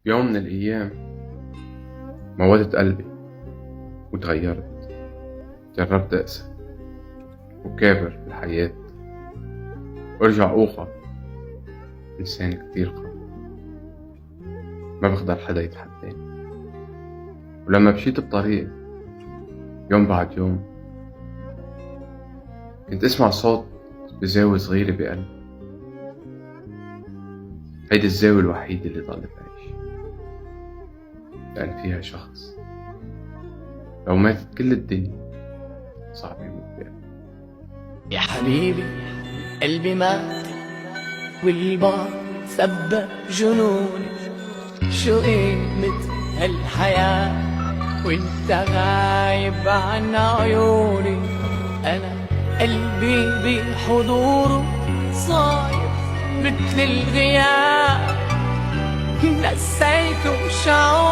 يوم من الأيام موتت قلبي وتغيرت. جربت أقسى وكابر في الحياة وارجع أوقع. إنسان كتير قوي ما بقدر حدا يتحداني. ولما مشيت بطريق يوم بعد يوم كنت اسمع صوت بزاوية صغيرة بقلبي. هيدي الزاوية الوحيدة اللي ضل بعيش، لأن فيها شخص لو ماتت كل الدنيا صعب يموت بقلبي. يا حبيبي قلبي مات والبعد سبب جنوني. شو قيمة هالحياة وانت غايب عن عيوني؟ انا قلبي بحضوره صاير مثل الغياب، نسيته شعور